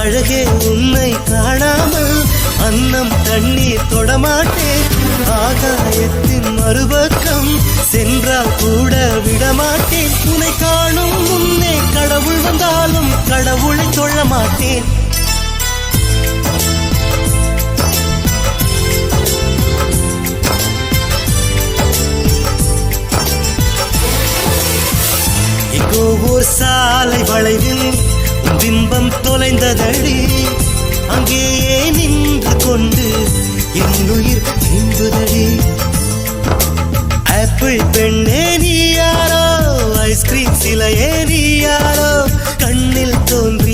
அழகே உன்னை காணாமல் அன்னம் தண்ணீர் தொடமாட்டேன். ஆகாயத்தின் மறுபக்கம் சென்றால் கூட விடமாட்டேன். உன்னை காணும் முன்னே கடவுள் வந்தாலும் கடவுளை தொழ மாட்டேன். எங்கோ ஓர் சாலை வளைவில் பிம்பம் தொலைந்ததடி. அங்கேயே நின்று கொண்டு என் உயிர் நீந்துதடி. ஆப்பிள் பெண்ணே நீ யாரோ, ஐஸ்கிரீம் சிலையே நீ யாரோ, கண்ணில் தோன்றி